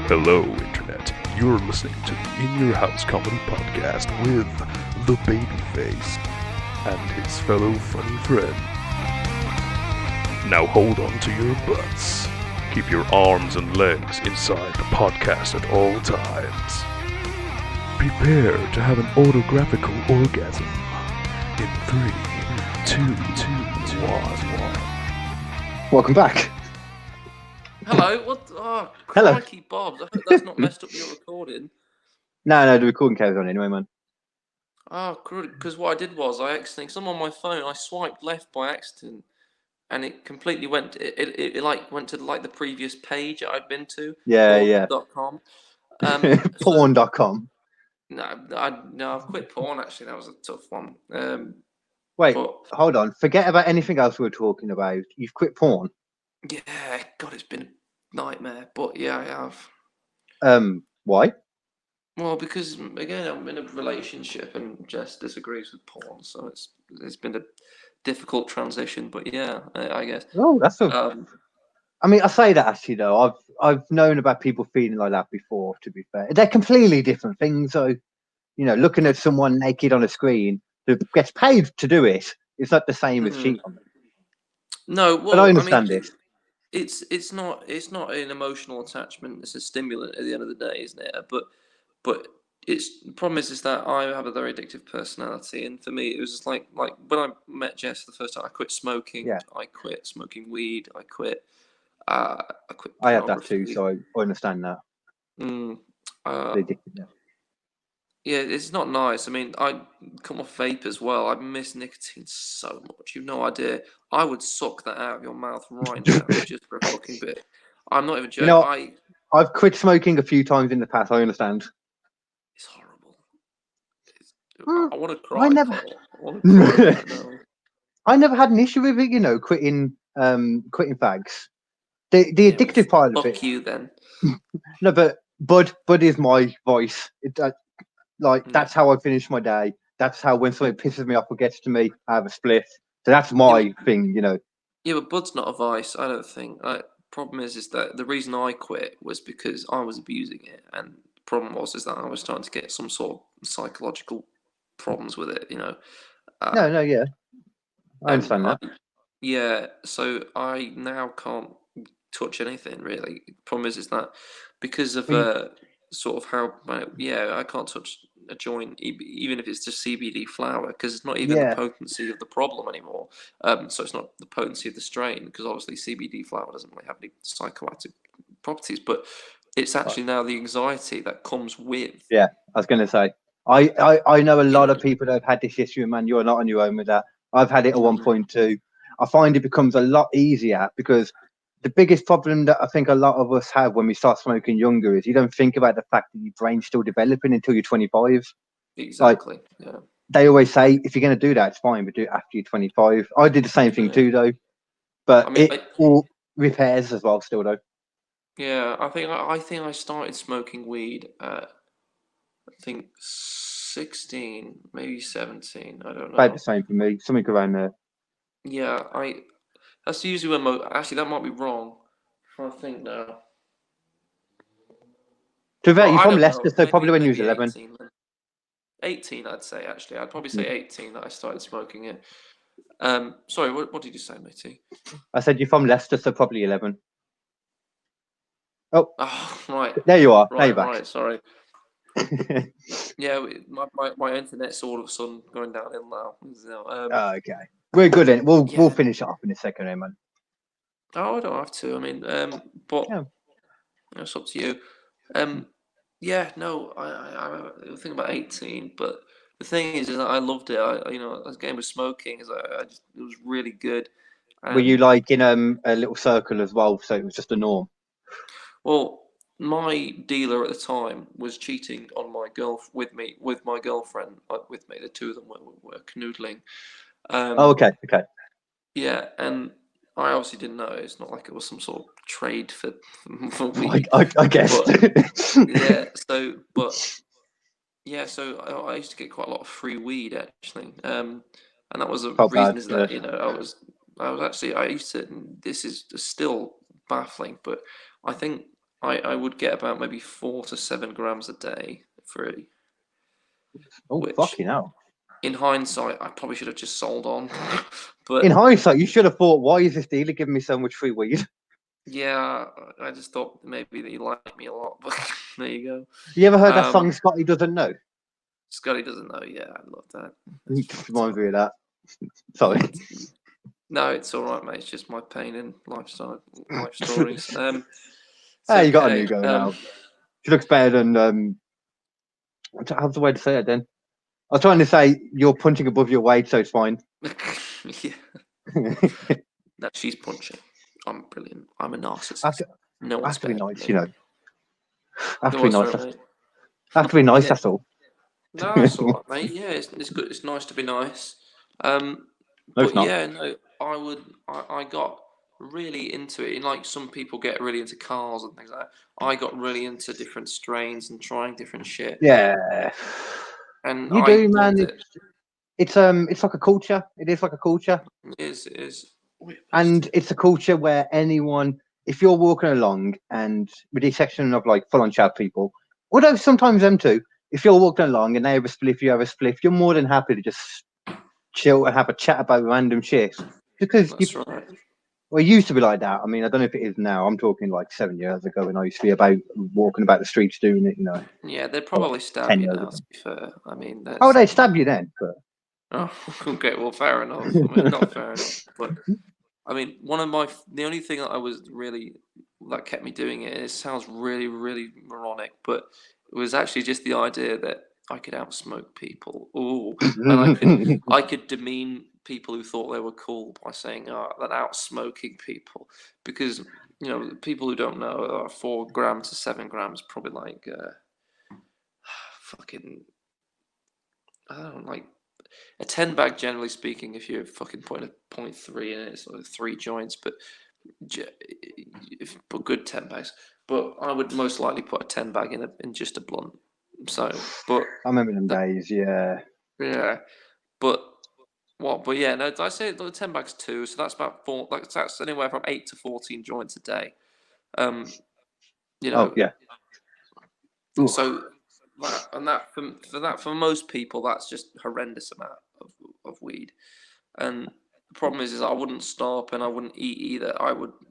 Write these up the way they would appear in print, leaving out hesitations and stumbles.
Hello, Internet. You're listening to the InYourHouse Comedy podcast with the Babyface and his fellow funny friend. Now hold on to your butts. Keep your arms and legs inside the podcast at all times. Prepare to have an autographical orgasm in 3, 2, 1. Welcome back. Hello, what? Oh, Hello. crikey, Bob. I hope that's not messed up your recording. No, the recording carries on anyway, man. Oh, because what I did was I accidentally, because I'm on my phone, I swiped left by accident, and it completely went. It like went to like the previous page I'd been to. Yeah. Porn.com. Porn.com. I've quit porn. Actually, that was a tough one. Wait, but hold on. Forget about anything else we were talking about. You've quit porn. yeah, God, it's been a nightmare. But yeah, I have. Why? Well, because again, I'm in a relationship and Jess disagrees with porn, so it's been a difficult transition. But yeah, I guess. Oh, that's I mean, I say that actually though. I've known about people feeling like that before. To be fair, they're completely different things. So, looking at someone naked on a screen who gets paid to do it, it's not the same as cheating on them. No, But I well, understand this. it's not an emotional attachment. It's a stimulant at the end of the day, isn't it? But the problem is that I have a very addictive personality, and for me, it was just like when I met Jess the first time, I quit smoking. Yeah. I quit smoking weed. I quit. I quit I had that too, pornography. so I understand that. Yeah, it's not nice. I mean, I come off vape as well. I miss nicotine so much. You've no idea. I would suck that out of your mouth right now just for a fucking bit. I'm not even joking. I've quit smoking a few times in the past. I understand. It's horrible. I want to cry. I never. Paul. I want to cry right now. I never had an issue with it, quitting fags. The addictive part of it. Fuck you then. No, but Bud is my voice. That's how I finish my day. That's how when something pisses me off or gets to me, I have a split. So that's my thing, Yeah, but Bud's not a vice. I don't think. Problem is that the reason I quit was because I was abusing it, and the problem is that I was starting to get some sort of psychological problems with it. Yeah, I understand that. Yeah, so I now can't touch anything really. The problem is that because of sort of how I can't touch a joint even if it's just CBD flower because it's not even the potency of the problem anymore. So it's not the potency of the strain because obviously CBD flower doesn't really have any psychoactive properties, but it's actually now the anxiety that comes with. Yeah, I was going to say. I know a lot of people that have had this issue, man. You're not on your own with that. I've had it at one point too. I find it becomes a lot easier because the biggest problem that I think a lot of us have when we start smoking younger is you don't think about the fact that your brain's still developing until you're 25. Exactly. Yeah. They always say if you're going to do that, it's fine, but do it after you're 25. I did the same thing too, though. But it all repairs as well, still though. Yeah, I think I started smoking weed at I think 16, maybe 17. I don't know. About the same for me. Something around there. Yeah, that's usually when actually that might be wrong. I think now. To be fair, you're from Leicester, so probably when you was 11. 18, 18, I'd say actually. I'd probably say 18 that I started smoking it. Sorry, what did you say, matey? I said you're from Leicester, so probably 11. Oh, right. There you are. Right, sorry. Yeah, my internet's all of a sudden going downhill now. Okay, we're good in. We'll finish it off in a second, man. Oh, I don't have to. I mean, but it's up to you. I think about 18, but the thing is that I loved it. This game of smoking it was really good. Were you like in a little circle as well, so it was just a norm? Well, my dealer at the time was cheating on my with my girlfriend with me. The two of them were canoodling. Okay. Yeah, and I obviously didn't know. It's not like it was some sort of trade for weed. I guess. So I used to get quite a lot of free weed actually, and that was the reason is that I used to. This is still baffling, but I think I would get about maybe 4 to 7 grams a day free. Oh, Which, fucking hell. in hindsight, I probably should have just sold on. But in hindsight, you should have thought, why is this dealer giving me so much free weed? yeah, I just thought maybe that you liked me a lot. But there you go. You ever heard that song, Scotty Doesn't Know? Scotty Doesn't Know. Yeah, I love that. It just reminds me of that. Sorry. No, it's all right, mate. It's just my pain and life stories. Hey, you got a okay. new girl now. She looks better than how's the way to say it then? I was trying to say you're punching above your weight, so it's fine. Yeah. No, she's punching. I'm brilliant. I'm a narcissist. Have to be nice, me. you know. Have to No, be nice. sorry, mate. Have to be nice. Yeah. That's all. No, that's all right, mate. Yeah, it's good. It's nice to be nice. No, But it's not. yeah, no, I got really into it. Like some people get really into cars and things like that. I got really into different strains and trying different shit. Yeah. And You I do, man. loved it. It's like a culture. It is like a culture. It is. And it's a culture where anyone, if you're walking along, and with the exception of like full-on chat people, although sometimes them too, if you're walking along and they have a spliff, you have a spliff, you're more than happy to just chill and have a chat about random shit. Because That's right. well, it used to be like that. I mean, I don't know if it is now. I'm talking like 7 years ago when I used to be about walking about the streets doing it, you know. Yeah, they'd probably stab 10 you years now, ago. to be fair. I mean, Oh, they stab you then. But... Oh, okay, well, fair enough. I mean, not fair enough, but I mean, the only thing that I was really, that kept me doing it, and it sounds really, really moronic, but it was actually just the idea that I could outsmoke people. Ooh, and I could demean people who thought they were cool by saying, that outsmoking people. Because, you know, people who don't know, 4 grams to 7 grams, probably like, fucking, I don't know, like, a 10 bag, generally speaking, if you're fucking putting a 0.3 in it, it's like 3 joints, but good 10 bags. But I would most likely put a 10 bag in just a blunt. So, but I remember them days, yeah. Yeah, but what? But yeah, no, I say the 10 bags too. So that's about 4. Like that's anywhere from 8 to 14 joints a day. You know. Oh, yeah. So for most people, that's just horrendous amount of weed. And the problem is I wouldn't stop and I wouldn't eat either.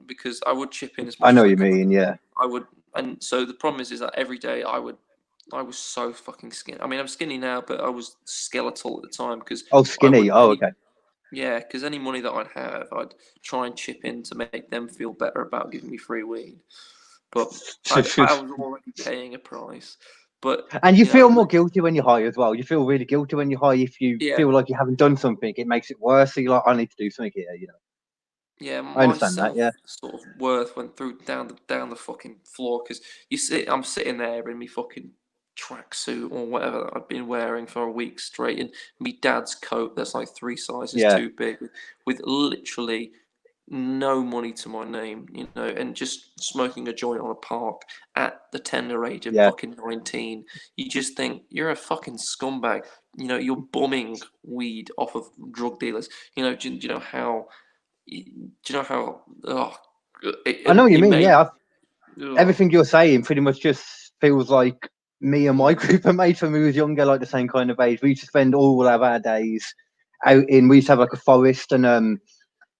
Because I would chip in as much I know as what I you could. mean, yeah. I would, and so the problem is that every day I was so fucking skinny. I mean, I'm skinny now, but I was skeletal at the time because Oh, skinny. Okay. Yeah, because any money that I'd have, I'd try and chip in to make them feel better about giving me free weed. But I was already paying a price. But and you feel more guilty when you're high as well. You feel really guilty when you're high if you feel like you haven't done something. It makes it worse. So you're like, I need to do something here, you know. Yeah, I understand that. Yeah. Sort of worth went down the fucking floor because I'm sitting there in my fucking tracksuit or whatever that I've been wearing for a week straight, in me dad's coat that's like 3 sizes too big, with literally no money to my name, you know, and just smoking a joint on a park at the tender age of fucking 19. You just think you're a fucking scumbag. You know, you're bumming weed off of drug dealers. You know, do you know how? Do you know how? I know what you mean. Yeah, everything you're saying pretty much just feels like me and my group of mates when we was younger, like the same kind of age. We used to spend all of our days out in. We used to have like a forest, and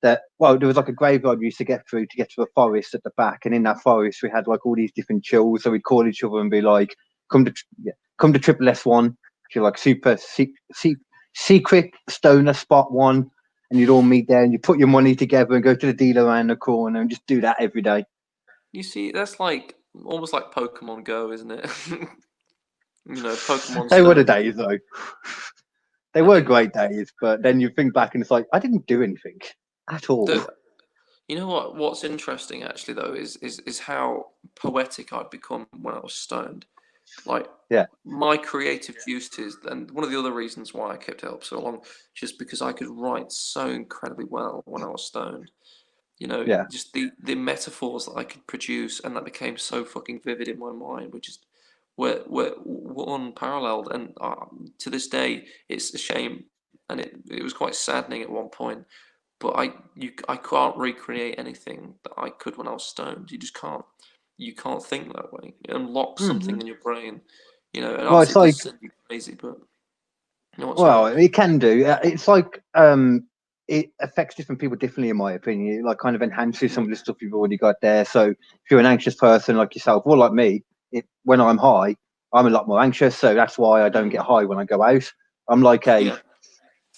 there was like a graveyard we used to get through to get to a forest at the back, and in that forest we had like all these different chills. So we'd call each other and be like, "Come to Triple S1." If you're like super secret stoner spot one. And you'd all meet there, and you put your money together and go to the dealer around the corner and just do that every day. You see, that's like almost like Pokemon Go, isn't it? You know, Pokemon. They were the days, though. They were great days, but then you think back and it's like I didn't do anything at all. You know what? What's interesting actually, though, is how poetic I'd become when I was stoned. Like, my creative juices, and one of the other reasons why I kept it up so long, just because I could write so incredibly well when I was stoned. You know, just the metaphors that I could produce, and that became so fucking vivid in my mind, which is were unparalleled. And to this day, it's a shame, and it was quite saddening at one point. But I can't recreate anything that I could when I was stoned. You just can't. you can't think that way. It unlocks something Mhm. in your brain, you know, and Well, it's obviously it does like, send you crazy, but you know what, well, sorry. it can do. It's like it affects different people differently, in my opinion. It like kind of enhances some of the stuff you've already got there. So if you're an anxious person like yourself, or like me, when I'm high, I'm a lot more anxious. So that's why I don't get high when I go out. I'm like a Yeah.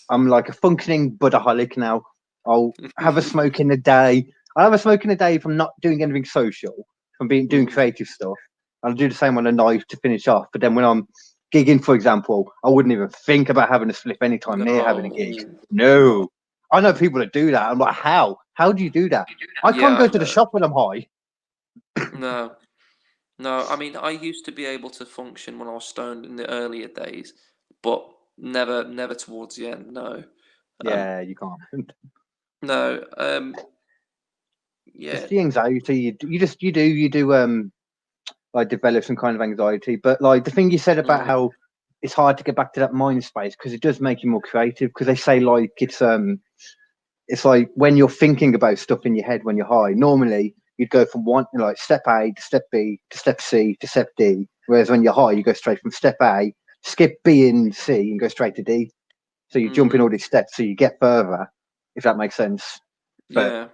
I'm like a functioning budaholic now. I'll have a smoke in a day. I'll have a smoke in a day if I'm not doing anything social, if I'm doing creative stuff. I'll do the same on a night to finish off. But then when I'm gigging, for example, I wouldn't even think about having a slip anytime near having a gig. No. No. I know people that do that. I'm like, how? How do you do that? I can't Yeah, go I to the know. shop when I'm high. No. No, I mean, I used to be able to function when I was stoned in the earlier days, but never towards the end. No, um, Yeah, you can't. no, It's yeah, the anxiety. You do like develop some kind of anxiety. But like the thing you said about mm, how it's hard to get back to that mind space because it does make you more creative. Because they say like it's like when you're thinking about stuff in your head when you're high. Normally you'd go from one like step A to step B to step C to step D. Whereas when you're high, you go straight from step A, skip B and C, and go straight to D. So you jump in all mm, these steps, so you get further. If that makes sense. But yeah.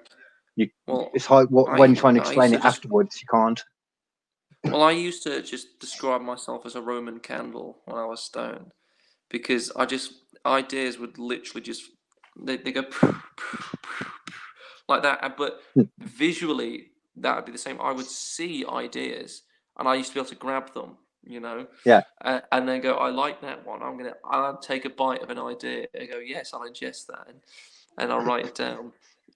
you, Well, it's hard when trying to I used explain to it just afterwards. You can't. I used to just describe myself as a Roman candle when I was stoned because I just ideas would literally just they go like that, but visually that would be the same. I would see ideas, and I used to be able to grab them, you know, Yeah. and then go, I like that one. I'll take a bite of an idea and go, yes, I'll ingest that, and I'll write it down.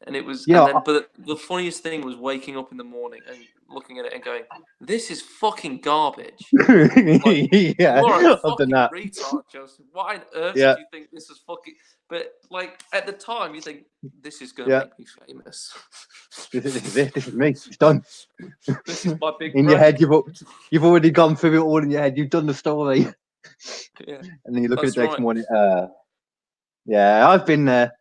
And it was, You and know, then, but the funniest thing was waking up in the morning and looking at it and going, this is fucking garbage. Like, yeah, you are a I've done fucking that. retard, Joseph. Why on earth did Yeah, you think this was fucking? But like at the time, you think this is gonna yeah. make me famous. This is it. This is me. It's done. This is my big In your head, break. you've already gone through it all in your head. You've done the story, Yeah, and then you look at it that's the next right. morning. Yeah, I've been there.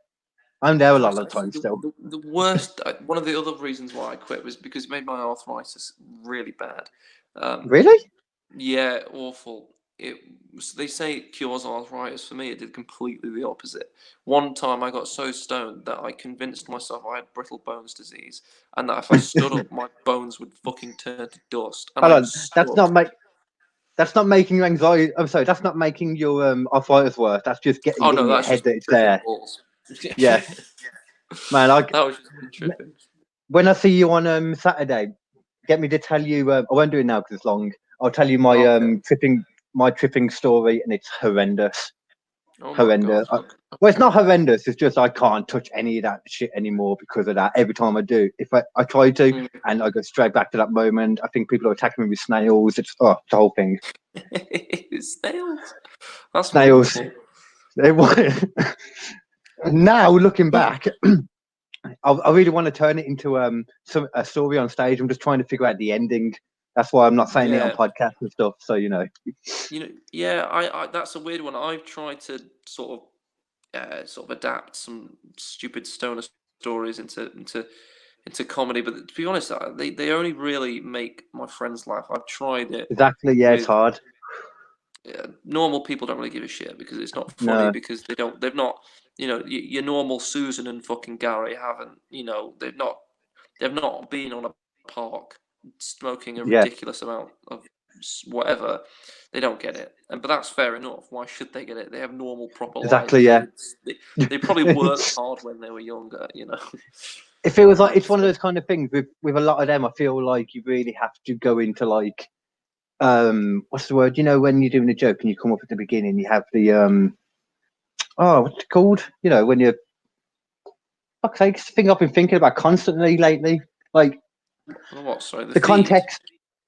I'm there a lot That's of the actually time still. the worst. One of the other reasons why I quit was because it made my arthritis really bad. Um, Really? Yeah, awful. They say it cures arthritis. For me, it did completely the opposite. One time I got so stoned that I convinced myself I had brittle bones disease and that if I stood up, my bones would fucking turn to dust. And Hold I on. stuck. That's not making your anxiety. I'm sorry. That's not making your arthritis worse. That's just getting Oh it no, in your that's head just that me it's tripping there. balls. Yes, man. That was just me tripping. When I see you on Saturday, get me to tell you. I won't do it now because it's long. I'll tell you Okay. my tripping story, and it's horrendous. Oh my Horrendous. god. Okay. Well, it's not horrendous. It's just I can't touch any of that shit anymore because of that. Every time I do, if I try to, Mm. and I go straight back to that moment. I think people are attacking me with snails. It's the whole thing. Snails. That's Snails. wonderful. Now looking back, I really want to turn it into a story on stage. I'm just trying to figure out the ending. That's why I'm not saying it on Yeah. podcasts and stuff. So Yeah, I that's a weird one. I've tried to sort of adapt some stupid stoner stories into comedy, but to be honest, they only really make my friends laugh. I've tried it exactly, yeah, it's with hard. normal people don't really give a shit because it's not funny No, because they've not your normal Susan and fucking Gary haven't they've not been on a park smoking a yeah, ridiculous amount of whatever. They don't get it, but that's fair enough. Why should they get it? They have normal, proper lives. exactly, yeah. They probably worked hard when they were younger, you know. If it was like it's one of So, those kind of things with a lot of them, I feel like you really have to go into like what's the word? You know, when you're doing a joke and you come up at the beginning, you have the what's it called? You know, when you're fuck's sake, it's the thing I've been thinking about constantly lately. Like what? Sorry, the the feed. context,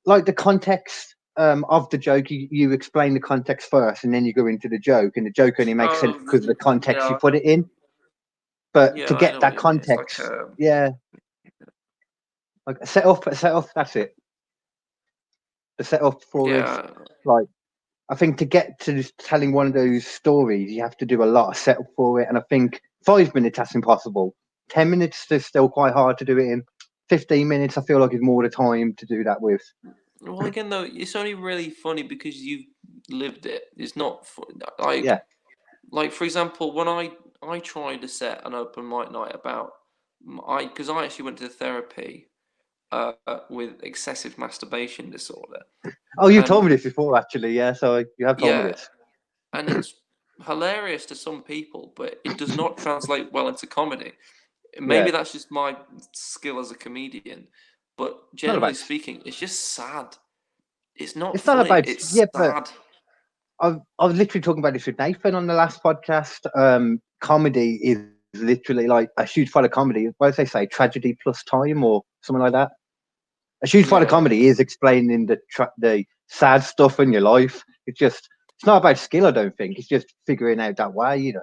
the context of the joke. You explain the context first, and then you go into the joke, and the joke only makes sense Oh, because of the context you yeah, put it in. But yeah. to I get know what that you mean. It's like context, yeah, like a set off. That's it. The set up for it. yeah. Like I think to get to telling one of those stories, you have to do a lot of setup for it, and I think 5 minutes that's impossible. 10 minutes is still quite hard to do it in. 15 minutes, I feel like, is more the time to do that with. Well, again, though, it's only really funny because you've lived it. It's not like Yeah. like for example, when I tried to set an open mic night about because I actually went to therapy with excessive masturbation disorder, Oh, you told and me this before, actually. Yeah, so you have told me yeah, this. and it's hilarious to some people, but it does not translate well into comedy. Yeah. Maybe that's just my skill as a comedian, but It's not generally about. speaking, it's just sad. It's not It's not funny. about. It's Yeah, but sad. I was literally talking about this with Nathan on the last podcast. Comedy is literally like a huge part of comedy. What do they say? Tragedy plus time or something like that. A huge part of Yeah. comedy is explaining the sad stuff in your life. It's not about skill. I don't think it's just figuring out that way.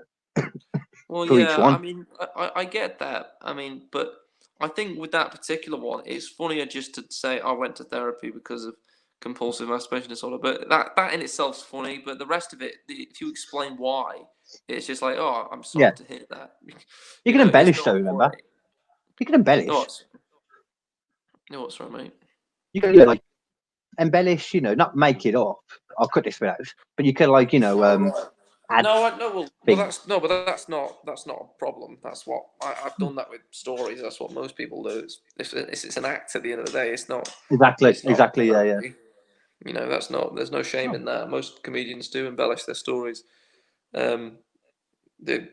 Well, For each yeah. I one. mean, I get that. I mean, but I think with that particular one, it's funnier just to say I went to therapy because of compulsive masturbation disorder. But that in itself's funny. But the rest of it, if you explain why, it's just like, oh, I'm Yeah, sorry to hear that. you You can know, it's embellish though. not Remember, funny. you can No, embellish. what's no, what's right, mate? You can like embellish. Not make it up. I'll cut this bit out, but you can like add No, no, well, things. that's no, but that's not a problem. That's what I've done that with stories. That's what most people do. It's an act at the end of the day. Exactly. It's not Exactly. Yeah. Yeah. therapy. You know, that's not. There's no shame Oh. in that. Most comedians do embellish their stories. Um, they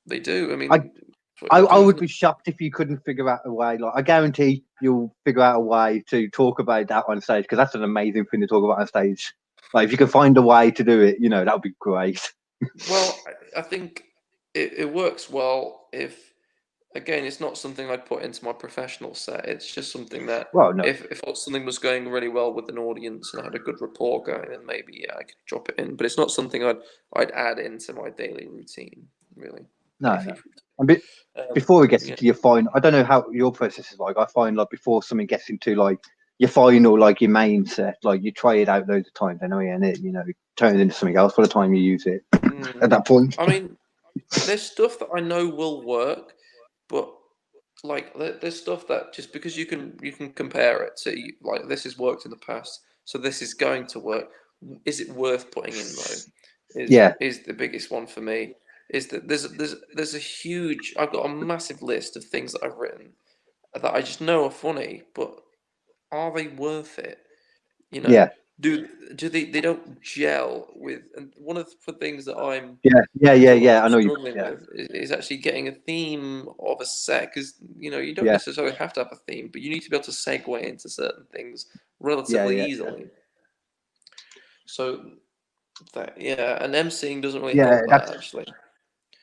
they do. I I mean, it's what I, you I do, would isn't it? be shocked if you couldn't figure out a way. Like, I guarantee you'll figure out a way to talk about that on stage because that's an amazing thing to talk about on stage. Like, if you can find a way to do it, that would be great. Well, I think it works well if again, it's not something I'd put into my professional set. It's just something that Well, no, if something was going really well with an audience and I had a good rapport going, then maybe I could drop it in. But it's not something I'd add into my daily routine, really. no, Daily no. And routine. before it gets Yeah. into your final, I don't know how your process is like. I find like before something gets into like your final, like your main set, like you try it out loads of times anyway, and it turns into something else by the time you use it at that point. I mean, there's stuff that I know will work, but like there's stuff that just because you can compare it to like this has worked in the past, so this is going to work. Is it worth putting in though? Is Yeah, is the biggest one for me. Is that there's a huge. I've got a massive list of things that I've written that I just know are funny, but are they worth it? You know, yeah, do they don't gel with? And one of the things that I'm yeah, yeah, yeah, sort of yeah. I know you. struggling Yeah, with is actually getting a theme of a set because you don't yeah, necessarily have to have a theme, but you need to be able to segue into certain things yeah, relatively yeah, yeah. easily. So that and emceeing doesn't really Yeah, help that actually.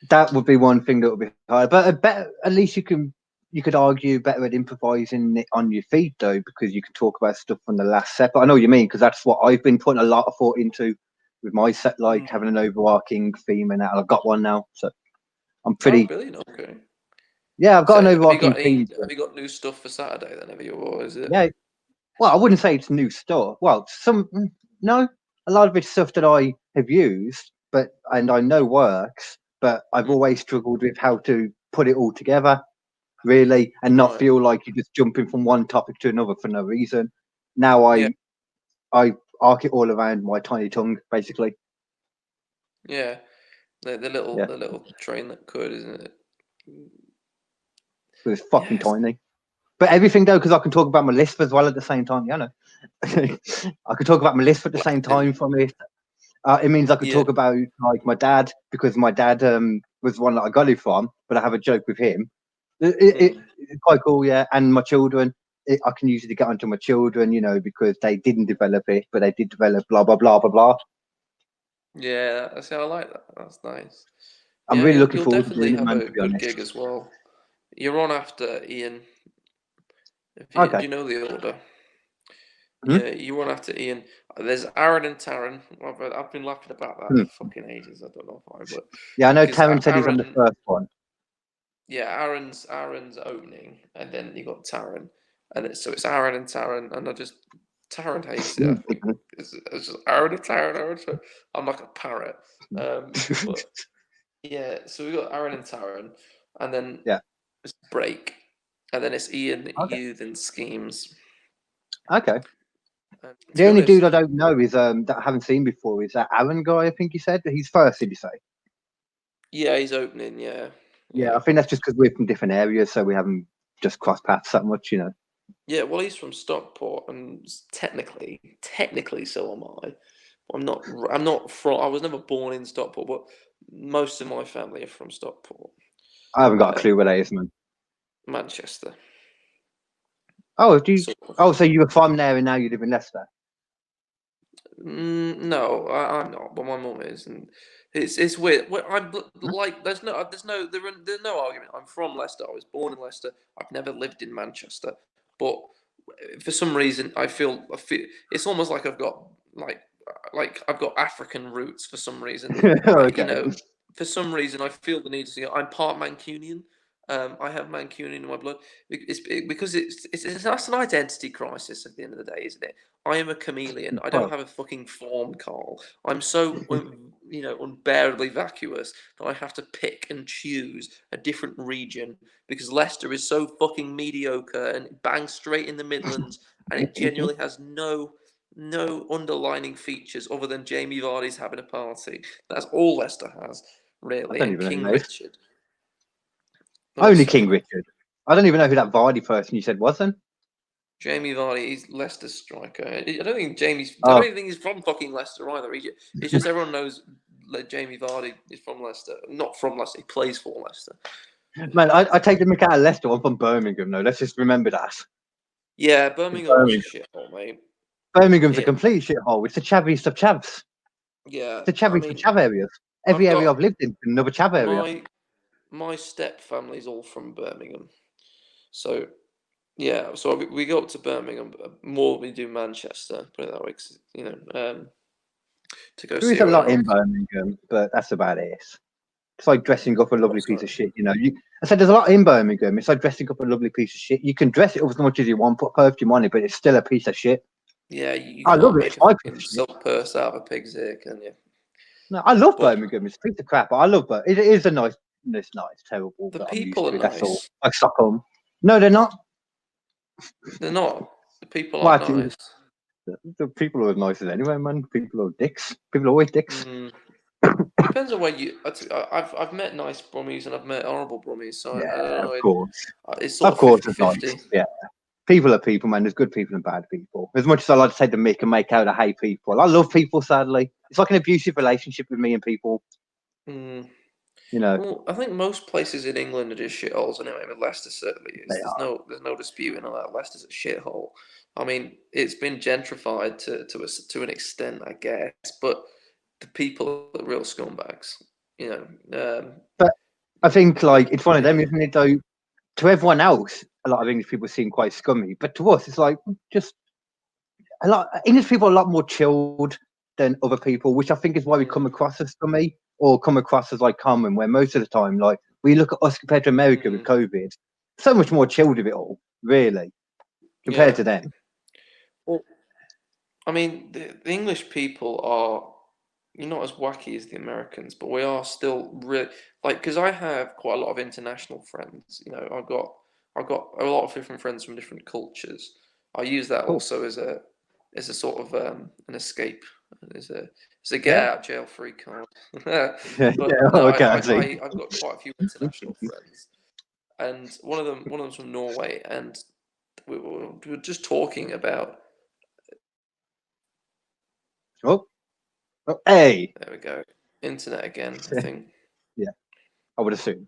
that would be one thing that would be hard. But at least you could argue better at improvising it on your feet though, because you can talk about stuff from the last set. But I know what you mean because that's what I've been putting a lot of thought into with my set, like having an overarching theme and that. I've got one now, so I'm Oh, pretty. brilliant! Okay. Yeah, I've got So an have you overarching got any? theme. Have you got new stuff for Saturday then? Have you, or is it? Yeah, well, I wouldn't say it's new stuff. Well, no, a lot of it's stuff that I have used, and I know works, but I've always struggled with how to put it all together, really, and not Right. feel like you're just jumping from one topic to another for no reason. Now Yeah. I arc it all around my tiny tongue, basically. Yeah. The Yeah, little train that could, isn't it? but it's fucking Yes. tiny. But everything though, because I can talk about my list as well at the same time. Yeah, no. I can talk about my list at the same time from it. It means I could Yeah. talk about like my dad because my dad was the one that I got it from, but I have a joke with him. It's quite cool, yeah. And my children, I can usually get onto my children, because they didn't develop it, but they did develop blah blah blah blah blah. Yeah, I see. I like that. That's nice. I'm Yeah, really looking you'll forward to doing definitely it, have man. a To be good honest. gig as well. You're on after Ian. Do Okay. you know the order? Hmm? Yeah, you run after Ian. There's Aaron and Taryn. I've been laughing about that Hmm. for fucking ages. I don't know why, but Yeah, I know. because Taryn said he's on the Aaron, first one. yeah, Aaron's opening, and then you got Taryn, and it's Aaron and Taryn, and Taryn hates it. I think it's just Aaron and Taryn. Aaron. I'm like a parrot. But yeah, so we got Aaron and Taryn, and then Yeah. it's break, and then it's Ian, Okay. you, then Schemes. Okay. To The be only honest, dude I don't know is that I haven't seen before is that Aaron guy. I think you said he's first. Did you say? yeah, he's opening. Yeah, Yeah, yeah, I think that's just because we're from different areas, so we haven't just crossed paths that much, you know. yeah. Well, he's from Stockport, and technically, so am I. I'm not. I'm not from. I was never born in Stockport, but most of my family are from Stockport, I haven't got a clue where that is, man. Manchester. Oh, do you? Sort of. Oh, so you were from there and now you live in Leicester? No, I'm not, but my mum is, and it's weird. I'm like, there's no argument. I'm from Leicester. I was born in Leicester. I've never lived in Manchester, but for some reason, I feel it's almost like I've got like I've got African roots for some reason. You Okay. know, for some reason, I feel the need to say I'm part Mancunian. I have Mancunian in my blood. Because that's an identity crisis at the end of the day, isn't it? I am a chameleon. I don't Well, have a fucking form, Carl. I'm so unbearably vacuous that I have to pick and choose a different region because Leicester is so fucking mediocre and it bangs straight in the Midlands, and it genuinely has no underlining features other than Jamie Vardy's having a party. That's all Leicester has, I really, don't and even know King who that is. Richard. Only Also, King Richard. I don't even know who that Vardy person you said was then. Jamie Vardy, he's Leicester's striker. I don't think Jamie's. I don't Oh, even think he's from fucking Leicester either. It's just everyone knows Jamie Vardy is from Leicester. Not from Leicester. He plays for Leicester. man, I take the mick out of Leicester. I'm from Birmingham, though. Let's just remember that. Yeah, Birmingham is a Birmingham. shithole, mate. Birmingham's a It, complete shithole. It's the chavviest of chavs. yeah, The I chavviest of mean, chav areas. I've Every area got I've lived in, another chav area. my step family's all from Birmingham, so yeah. So we go up to Birmingham more than we do Manchester. Put it that way, 'cause, to go There is see a our lot in relatives. Birmingham, but that's about it. It's like dressing up a lovely What's piece of that? shit, you know. I said there's a lot in Birmingham. It's like dressing up a lovely piece of shit. You can dress it up as much as you want, put perfume on it, but it's still a piece of shit. Yeah, you I love can't it. It's make a my piece of fucking shit. silk purse out of a pig's ear, can you? No, I love But Birmingham. It's a piece of crap, but I love Birmingham. It is a nice. It's not. It's terrible the that I'm used people are to. That's all. nice. Like Stockholm. No, they're not. They're not. The people Well, aren't actually, nice. the people are as nice as anyway, man. People are dicks. People are always dicks. Mm. Depends on where you. I've met nice Brummies and I've met horrible Brummies, so I don't Yeah, of know. course. It's sort Of of course, it's 50-50. nice. Yeah. People are people, man. There's good people and bad people. As much as I like to take the mick and make out I hate people, I love people. Sadly, it's like an abusive relationship with me and people. Mm. You know, Well, I think most places in England are just shitholes anyway. But Leicester certainly they is. There's are. no disputing on that. Leicester's a shithole. I mean, it's been gentrified to an extent, I guess, but the people are real scumbags. You know, But I think like we it's one of them, yeah. isn't it? Though to everyone else, a lot of English people seem quite scummy, but to us, it's like just a lot. English people are a lot more chilled than other people, which I think is why we come Mm, across as scummy or come across as like common. Where most of the time, like we look at us compared to America with mm, COVID, so much more chilled with it all, really, compared yeah. to them. Well, I mean, the English people are you're not as wacky as the Americans, but we are still really like because I have quite a lot of international friends. I've got a lot of different friends from different cultures. I use that Cool. also as a sort of an escape, as a get Yeah. out of jail free card. Yeah. But no, Okay. I see. I've got quite a few international friends, and one of them's from Norway, and we were just talking about. Oh. Oh. Hey. There we go. Internet again, I think. Yeah. I would assume.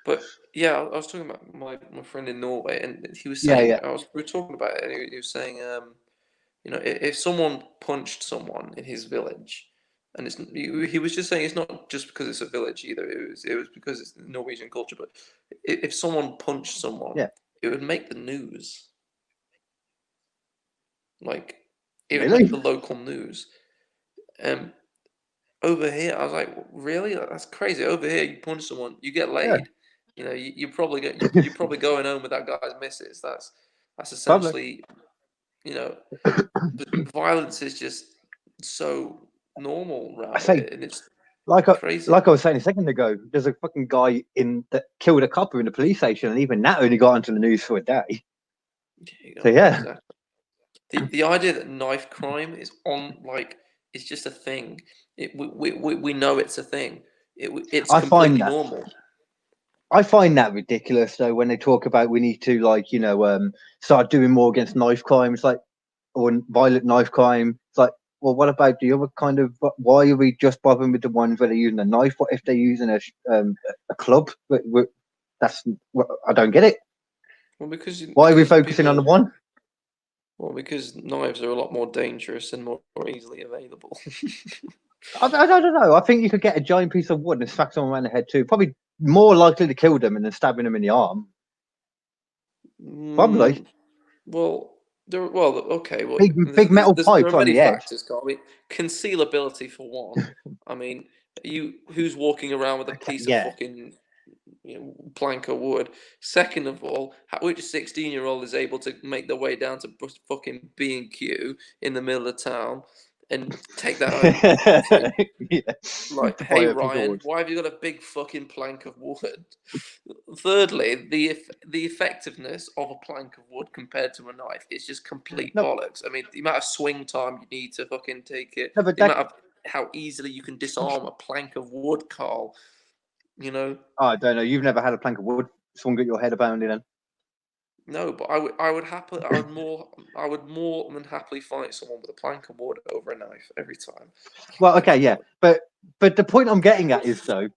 But yeah, I was talking about my friend in Norway, and he was Yeah. saying Yeah. we were talking about it, and he was saying, if someone punched someone in his village, and he was just saying it's not just because it's a village either. It was because it's Norwegian culture. But if someone punched someone, Yeah. it would make the news. Like it would make Really? the local news. Um, Over here, I was like, really? That's crazy. Over here, you punch someone, you get Yeah. laid. You probably you're probably going home with that guy's missus. That's Probably. essentially, you know, the violence is just so normal I around say here, and it's Crazy. Like I was saying a second ago, there's a fucking guy that killed a copper in the police station, and even that only got onto the news for a day. So yeah, exactly. The idea that knife crime is it's just a thing. We know it's a thing. It's completely normal. I find that ridiculous though when they talk about we need to start doing more against knife crime. It's like, or violent knife crime. It's like, well, what about the other kind of? Why are we just bothering with the ones where they're using a knife? What if they're using a club? I don't get it. Well, why are we focusing on the one? Well, because knives are a lot more dangerous and more easily available. I don't know. I think you could get a giant piece of wood and smack someone around the head too. Probably more likely to kill them than stabbing them in the arm. Probably. Well, okay. Well, big metal pipe there are on many the edge. factors, Carl. I mean, concealability for one. I mean, who's walking around with a piece of fucking plank of wood? Second of all, which 16-year-old is able to make their way down to fucking B&Q in the middle of town and take that home? Like, hey Ryan, why have you got a big fucking plank of wood? Thirdly, the effectiveness of a plank of wood compared to a knife is just complete bollocks. I mean, the amount of swing time you need to fucking take it, the amount of how easily you can disarm a plank of wood, Carl. I don't know. You've never had a plank of wood swung at your head apparently, then? No, but I would more than happily fight someone with a plank of wood over a knife every time. Well, okay, yeah, but the point I'm getting at is though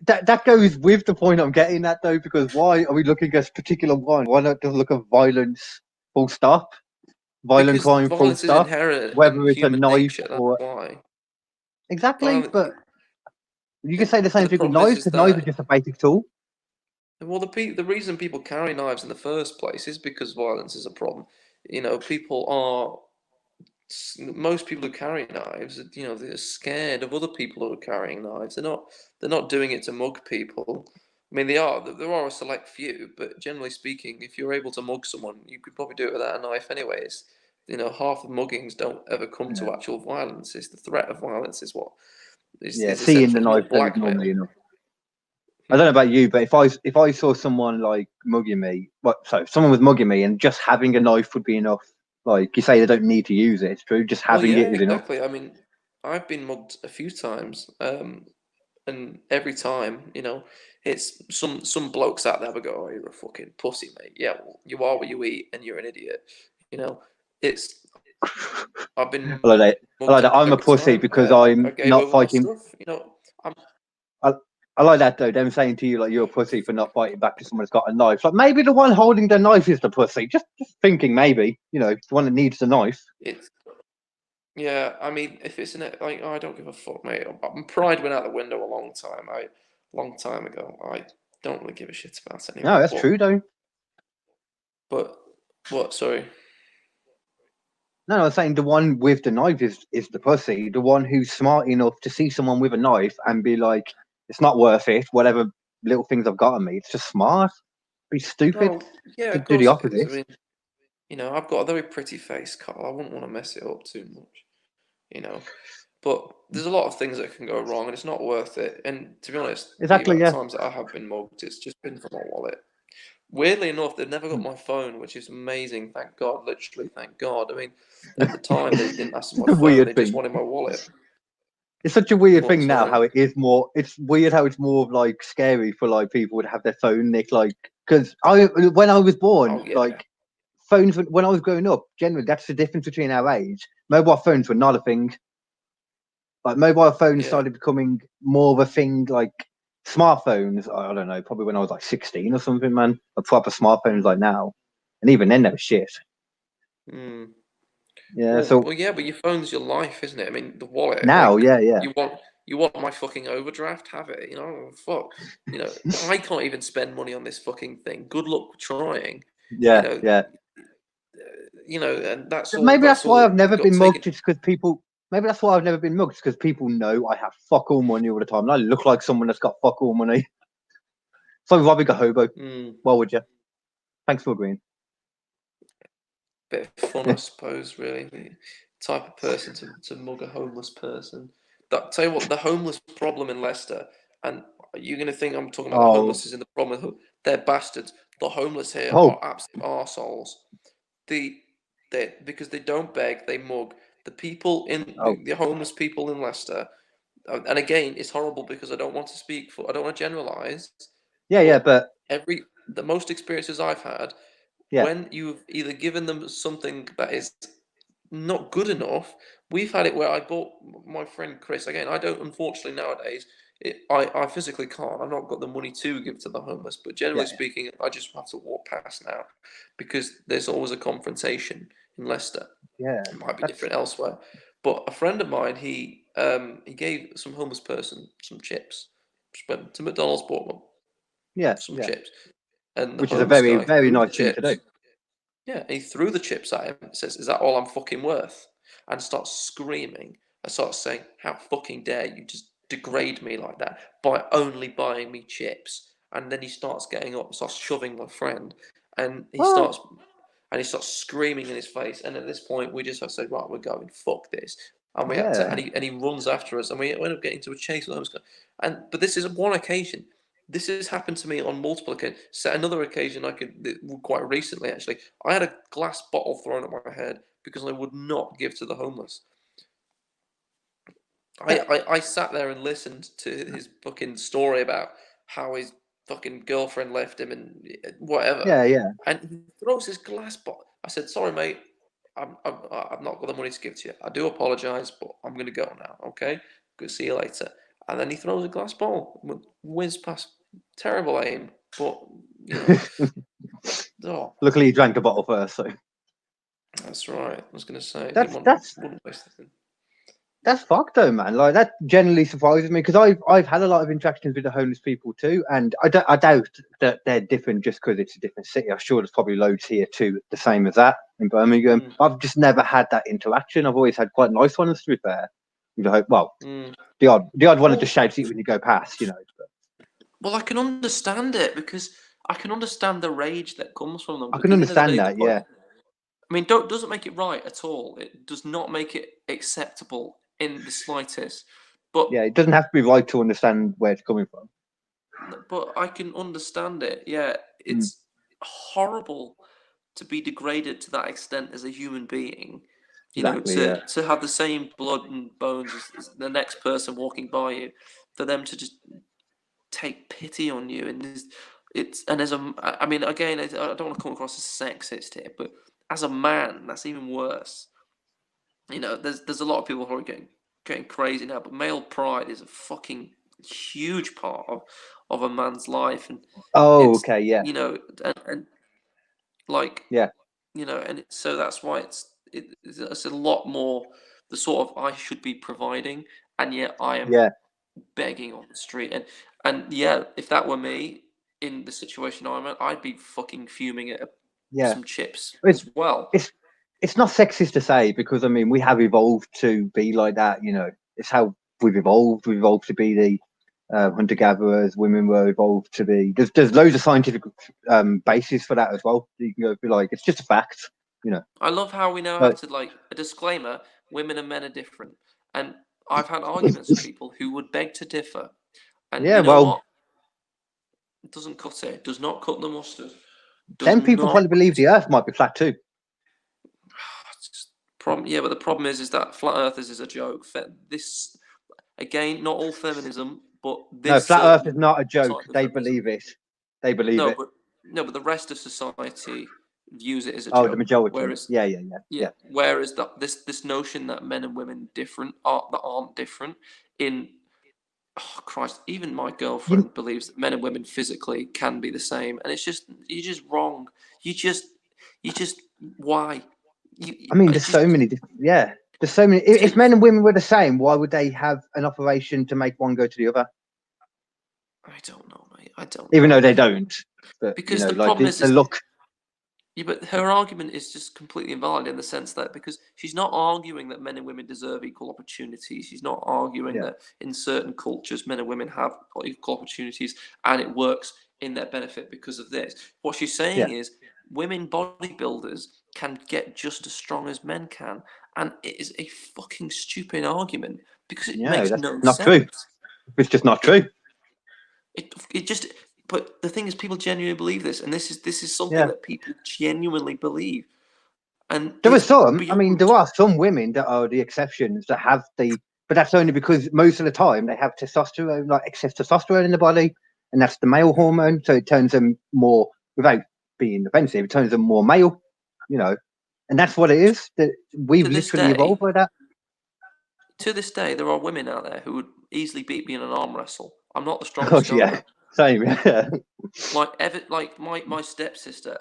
that goes with the point I'm getting at though, because why are we looking at a particular one? Why not just look at violence full stop? Violent crime full stop. Whether it's a knife or why. Exactly, but you can say the same thing with knives, because knives are just a basic tool. Well, the reason people carry knives in the first place is because violence is a problem. Most people who carry knives, they're scared of other people who are carrying knives. They're not doing it to mug people. I mean, there are a select few, but generally speaking, if you're able to mug someone, you could probably do it without a knife anyways. Half of muggings don't ever come to actual violence. It's the threat of violence is what is seeing the knife is normally enough. I don't know about you, but if I saw someone like mugging me, someone was mugging me, and just having a knife would be enough. Like you say, they don't need to use it. It's true. Just having it is enough. Exactly. I mean, I've been mugged a few times, and every time, it's some blokes out there will go, "Oh, you're a fucking pussy, mate." Yeah, well, you are what you eat, and you're an idiot. It's. I've been. I like that. I'm a pussy because I'm not fighting. I like that though. Them saying to you like you're a pussy for not fighting back to someone that's got a knife. Like maybe the one holding the knife is the pussy. Just thinking, maybe the one that needs the knife. Yeah, I mean, if it's I don't give a fuck, mate. Pride went out the window a long time ago. I don't really give a shit about it anymore. No, that's true though. But what? Sorry. No, I'm saying the one with the knife is the pussy. The one who's smart enough to see someone with a knife and be like, it's not worth it. Whatever little things I've got on me, it's just smart. Be stupid. Yeah, do the opposite. I mean, I've got a very pretty face, Carl. I wouldn't want to mess it up too much, But there's a lot of things that can go wrong, and it's not worth it. And to be honest, exactly, the times that I have been mugged, it's just been from my wallet. Weirdly enough, they've never got my phone, which is amazing. Thank God, literally, thank God. I mean, at the time they didn't ask for my phone; they just wanted my wallet. It's such a weird thing now. How it is more. It's weird how it's more like scary for like people to have their phone nicked. Like because when I was born, like phones when I was growing up, generally that's the difference between our age. Mobile phones were not a thing. Like mobile phones started becoming more of a thing. Like smartphones, I don't know, probably when I was like 16 or something, man. A proper smartphones like now, and even then they were shit. Yeah. Well, yeah, but your phone's your life, isn't it? I mean, the wallet. Now, yeah. You want my fucking overdraft? Have it. Fuck. I can't even spend money on this fucking thing. Good luck trying. Yeah. And that's all. Maybe that's why I've never been mugged. Just because people. Maybe that's why I've never been mugged, because people know I have fuck all money all the time. And I look like someone that's got fuck all money. So robbing a hobo. Why would you? Thanks for agreeing. Bit of fun, I suppose, really. The type of person to mug a homeless person. Tell you what, the homeless problem in Leicester, and you're going to think I'm talking about the Oh, homeless is in the problem. They're bastards. The homeless here oh, are absolute arseholes. Because they don't beg, they mug. The people in oh, the homeless people in Leicester, and again, it's horrible because I don't want to speak for, I don't want to generalize, yeah, yeah, but but the most experiences I've had, yeah, when you've either given them something that is not good enough. We've had it where I bought my friend Chris. Again, I don't, unfortunately, nowadays. I physically can't. I've not got the money to give to the homeless. But generally yeah, speaking, I just have to walk past now because there's always a confrontation in Leicester. yeah. It might be That's different elsewhere. But a friend of mine, he gave some homeless person some chips. Just went to McDonald's, bought them yeah, some yeah. chips, and the Which is a homeless very, guy very threw the nice thing to do. chips. Yeah, he threw the chips at him and says, "Is that all I'm fucking worth?" And starts screaming. I starts saying, "How fucking dare you just degrade me like that by only buying me chips?" And then he starts getting up, starts shoving my friend, and What? he starts screaming in his face. And at this point, we just have to say, "Right, we're going. Fuck this." And we had to, Yeah. and he runs after us, and we end up getting into a chase with him. But this is one occasion. This has happened to me on multiple occasions. So another occasion quite recently actually. I had a glass bottle thrown at my head because I would not give to the homeless. I sat there and listened to his fucking story about how his fucking girlfriend left him and whatever, Yeah, yeah. and he throws his glass bottle. I said, "Sorry, mate, I've not got the money to give to you. I do apologise, but I'm going to go now. Okay, good. See you later." And then he throws a glass ball, whiz past, terrible aim, but you know, oh, Luckily, you drank a bottle first, so that's right. I was going to say, that's that's wouldn't waste it. that's fucked though, man. Like that generally surprises me because I've had a lot of interactions with the homeless people too, and I doubt that they're different just because it's a different city. I'm sure there's probably loads here too, the same as that in Birmingham. Mm, I've just never had that interaction. I've always had quite nice ones to be fair. You know, well, mm. the odd one that just Well, shouts at you when you go past, you know. But Well, I can understand it because I can understand the rage that comes from them. I can Because at the end of the understand day, that, yeah, I mean, doesn't make it right at all. It does not make it acceptable in the slightest. But yeah. It doesn't have to be right to understand where it's coming from. I can understand it. Yeah, Mm, it's horrible to be degraded to that extent as a human being. You know, exactly, yeah, to have the same blood and bones as the next person walking by you, for them to just take pity on you, and as a, I mean, again, I don't want to come across as sexist here, but as a man, that's even worse. You know, there's a lot of people who are getting crazy now, but male pride is a fucking huge part of a man's life, and oh, it's okay, yeah, you know, and like yeah, and so that's why it's a lot more the sort of I should be providing, and yet I am yeah, begging on the street. And yeah, if that were me in the situation I'm in, I'd be fucking fuming at yeah. some chips It's as well. it's it's not sexist to say because I mean we have evolved to be like that. You know, it's how we've evolved. We've evolved to be the hunter gatherers. Women were evolved to be. There's loads of scientific basis for that as well. You can go be like it's just a fact. You know, I love how we now have but to, like, a disclaimer: women and men are different. And I've had arguments with people who would beg to differ. And yeah, you know well, what? It doesn't cut it. It does not cut the mustard. Does then people not probably believe the Earth might be flat too. Yeah, but the problem is that flat earthers is a joke. This again, not all feminism, but No, this flat Earth is certain not a joke. type of They feminism. believe it. They believe No, it. but the rest of society views it as a Oh, the joke. majority. Whereas, Yeah, yeah, yeah, yeah, yeah. whereas this notion that men and women aren't different in, oh Christ, even my You, girlfriend believes that men and women physically can be the same, and it's just you're just wrong. You just you just why you I mean, I there's so just many. Yeah, there's so many. If men and women were the same, why would they have an operation to make one go to the other? I don't know, mate. I don't Even though know they don't. But you because know, the like problem the is look. yeah, but her argument is just completely invalid in the sense that because she's not arguing that men and women deserve equal opportunities. She's not arguing Yeah, that in certain cultures men and women have equal opportunities and it works in their benefit because of this. What she's yeah, saying is women bodybuilders can get just as strong as men can, and it is a fucking stupid argument because it makes that's no not sense. true. It's just not true. It just. But the thing is, people genuinely believe this, and this is something Yeah. that people genuinely believe. And There are it's some. I mean, beyond. there are some women that are the exceptions that have but that's only because most of the time they have testosterone, like excess testosterone in the body, and that's the male hormone. So it turns them more, without being offensive, it turns them more male. You know, and that's what it is. That we've To this literally day, evolved by that. there are women out there who would easily beat me in an arm wrestle. I'm not the Oh strongest guy. yeah, same. Yeah. Like my stepsister,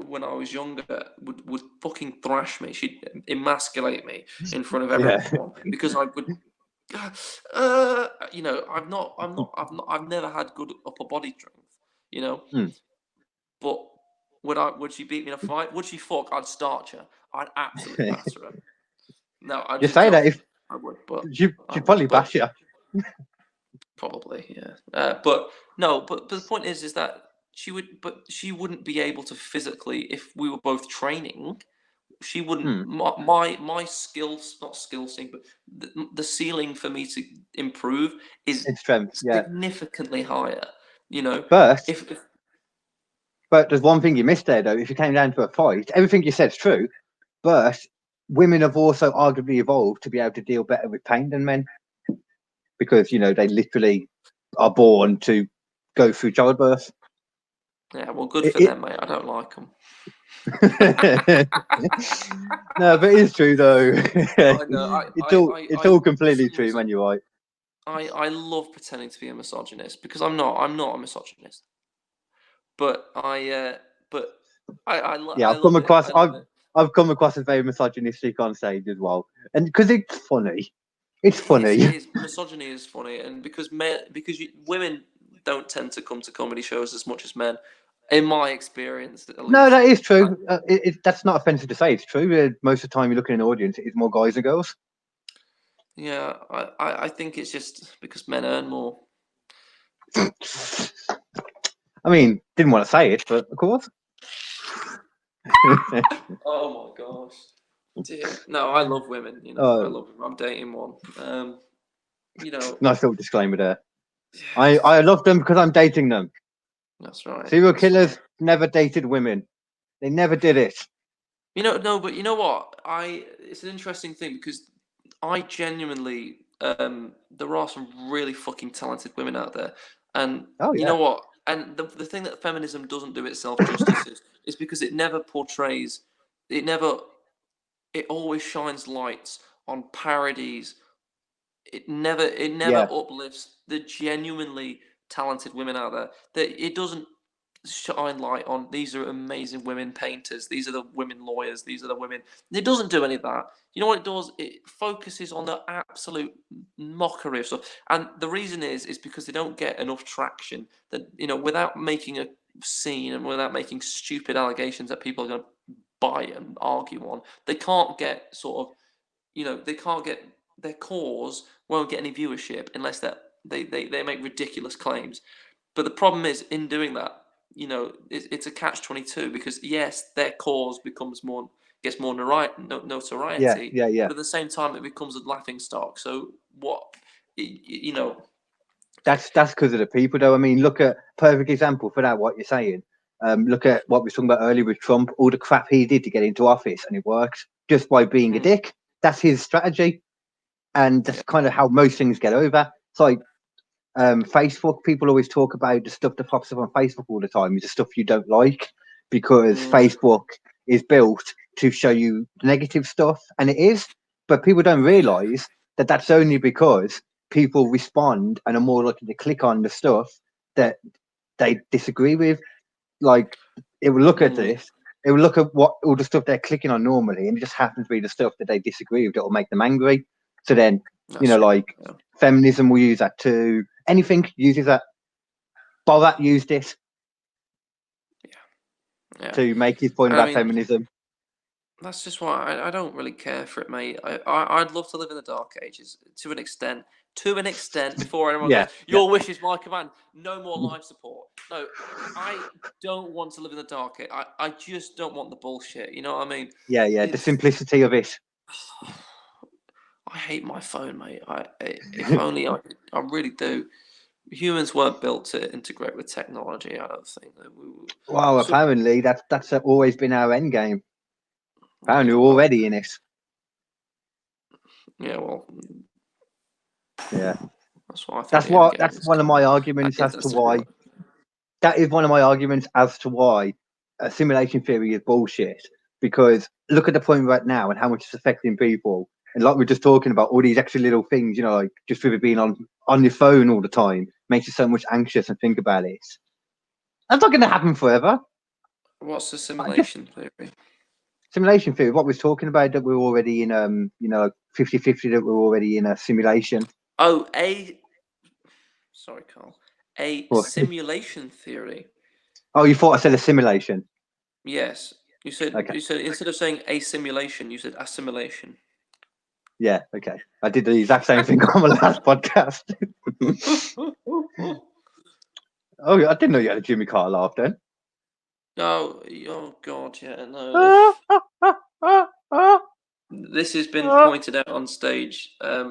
when I was younger, would fucking thrash me. She'd emasculate me in front of Yeah. everyone because I would. I've never had good upper body strength. Hmm. But would she beat me in a fight? Would she fuck? I'd starch her. I'd absolutely batter her. No, You say that if I would, but she'd probably bash you. probably, yeah. But no, but the point is that she wouldn't be able to physically if we were both training. She wouldn't. My skills, not skill sync, but the ceiling for me to improve is In strength, yeah. significantly higher. But if there's one thing you missed there, though. If you came down to a fight, everything you said's true. But women have also arguably evolved to be able to deal better with pain than men, because they literally are born to go through childbirth. Yeah, well, good for them, mate. I don't like them. No, but it's true though. I know. It's all completely true, man. You're right. I love pretending to be a misogynist because I'm not. I'm not a misogynist. But I Yeah, I love it. I love it. I've come across as very misogynistic on stage as well, and because it's funny. It's It funny. is. Misogyny is funny, and because women don't tend to come to comedy shows as much as men, in my experience, at least. No, that is true. That's not offensive to say. It's true. Most of the time, you look in an audience, it's more guys than girls. Yeah, I think it's just because men earn more. I mean, didn't want to say it, but of course. Oh my gosh. Dear. No, I love women. I love them. I'm dating one. Nice little disclaimer there. I love them because I'm dating them. That's right. Serial killers never dated women. They never did it. No, but you know what? It's an interesting thing because I genuinely, there are some really fucking talented women out there, and you know what? And the thing that feminism doesn't do itself justice is because it never portrays, it always shines lights on parodies. It never uplifts the genuinely talented women out there. That it doesn't shine light on these are amazing women painters, these are the women lawyers, these are the women. It doesn't do any of that. You know what it does? It focuses on the absolute mockery of stuff. And the reason is because they don't get enough traction that, without making a scene and without making stupid allegations that people are going to buy and argue on, they can't get sort of, they can't get, their cause won't get any viewership unless they make ridiculous claims. But the problem is, in doing that, it's a catch-22 because yes, their cause gets more notoriety. Yeah. But at the same time, it becomes a laughing stock. So what, That's because of the people, though. I mean, look at perfect example for that. What you're saying. Look at what we were talking about earlier with Trump. All the crap he did to get into office, and it worked just by being a dick. That's his strategy, and that's kind of how most things get over. It's like Facebook. People always talk about the stuff that pops up on Facebook all the time. Is the stuff you don't like because Facebook is built to show you negative stuff, and it is. But people don't realize that that's only because people respond and are more likely to click on the stuff that they disagree with. Like, it will look at this, it will look at what all the stuff they're clicking on normally, and it just happens to be the stuff that they disagree with that will make them angry. So then, feminism will use that too. Anything uses that. Borat used it to make his point about feminism. That's just why I don't really care for it, mate. I'd love to live in the dark ages to an extent, to an extent before anyone Yeah, goes, your wish is my command. No more life support. No, I don't want to live in the dark. I just don't want the bullshit. You know what I mean? yeah. The simplicity of it. I hate my phone, mate. If only I really do. Humans weren't built to integrate with technology. I don't think that we. Well, apparently that's always been our end game. Apparently, Yeah, we're well, already in it. yeah, well, Yeah, that's what I think. The end game that's is one of my arguments as to why. That is one of my arguments as to why simulation theory is bullshit. Because look at the point right now and how much it's affecting people. And like we're just talking about, all these extra little things, like just with it being on your phone all the time makes you so much anxious and think about it. That's not going to happen forever. What's the simulation theory? Simulation theory, what we're talking about, that we're already in 50-50, that we're already in a simulation. Oh, sorry, Carl. A What? simulation theory. Oh, you thought I said a simulation? Yes. You said Okay. instead of saying a simulation, you said assimilation. Yeah, okay. I did the exact same thing on my last podcast. Oh, I didn't know you had a Jimmy Carr laugh then. Oh God, yeah, no. This has been pointed out on stage a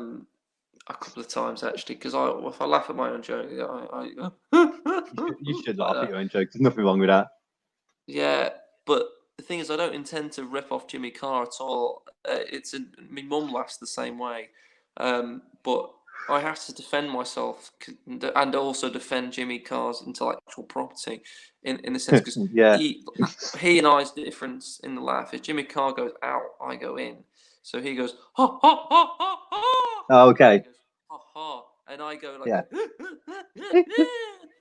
couple of times actually, because if I laugh at my own joke, You should laugh at your own jokes. There's nothing wrong with that. Yeah, but the thing is, I don't intend to rip off Jimmy Carr at all. My mum laughs the same way, but I have to defend myself and also defend Jimmy Carr's intellectual property in the sense because Yeah. he and I's difference in the laugh is Jimmy Carr goes out, I go in, so he goes ha ha ha ha ha. Oh, okay. He goes, ha ha, and I go like Yeah.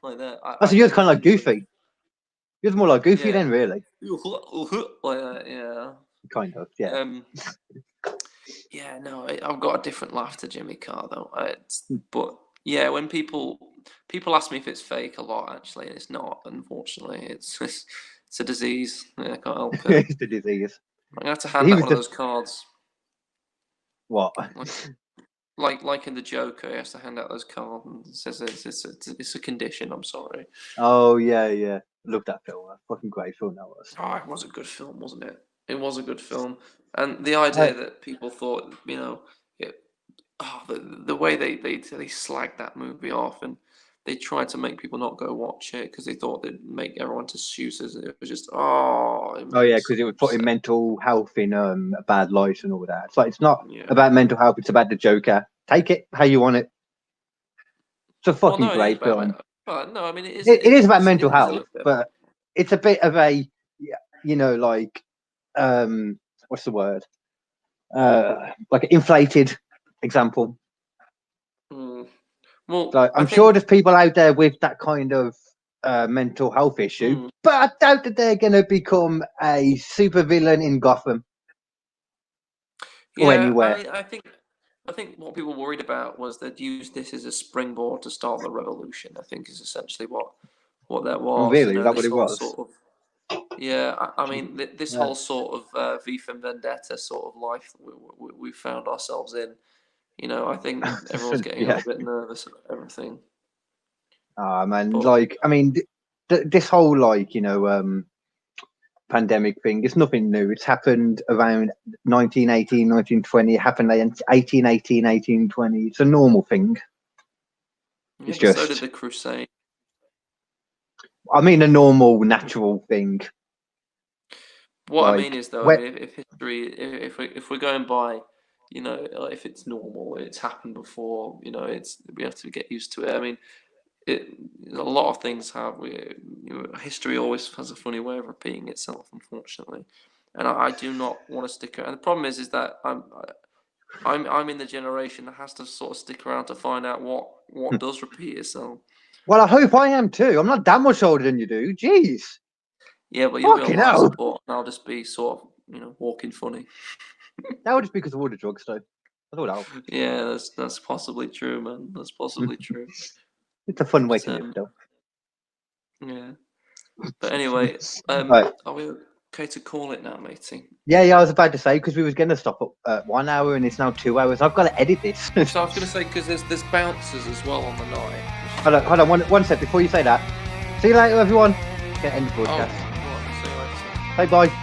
like that. So you're kind of like Goofy. You're more like Goofy then, really. Like that, yeah. Kind of, yeah. Yeah, no, I've got a different laugh to Jimmy Carr though. But yeah, when people ask me if it's fake a lot, actually, and it's not. Unfortunately, it's a disease. Yeah, I can't help it. It's the disease. I'm gonna have to hand out one of those cards. What? Like in the Joker, he has to hand out those cards and it says it's a condition. I'm sorry. Oh yeah. Love that film. A fucking great film that was. Oh, it was a good film, wasn't it? It was a good film, and the idea that people thought, the way they slagged that movie off, and they tried to make people not go watch it because they thought they'd make everyone to suitors. It was just yeah, because it was putting mental health in a bad light and all that. So it's not Yeah. about mental health; it's about the Joker. Take it how you want it. It's a fucking great film. No, I mean it is. It is about mental it is a health, little bit. but it's a bit of a, like, what's the word? Like an inflated example. Well, So I'm sure there's people out there with that kind of mental health issue, but I doubt that they're going to become a supervillain in Gotham or anywhere. I think what people worried about was they'd use this as a springboard to start the revolution. I think is essentially what that was. Really, is that what it was? Sort of, yeah, I mean, this whole sort of V for Vendetta sort of life we found ourselves in. I think everyone's getting a little bit nervous about everything. Man, like, I mean, this whole, like, pandemic thing, it's nothing new. It's happened around 1918, 1920. It happened in 1818, 1820. It's a normal thing. Yeah, it's but just. So did the Crusade. I mean, a normal, natural thing. What I mean is, though, if history, if we're going by, if it's normal, it's happened before, we have to get used to it. I mean, a lot of things have. History always has a funny way of repeating itself, unfortunately, and I do not want to stick around. And the problem is that I'm in the generation that has to sort of stick around to find out what does repeat itself. Well, I hope I am too. I'm not that much older than you do. Jeez. Yeah, but you'll be on life support, and I'll just be sort of, walking funny. That would just be because of all the drugs, though. I thought that would. Yeah, that's possibly true, man. That's possibly true. It's a fun way to live, though. Yeah. But anyway, right. are we okay to call it now, matey? Yeah, I was about to say, because we was going to stop at 1 hour and it's now 2 hours. I've got to edit this. So I was going to say, because there's bouncers as well on the night. Hold on, one sec before you say that. See you later, everyone. Get end the Oh, broadcast. right, see you later. Say bye.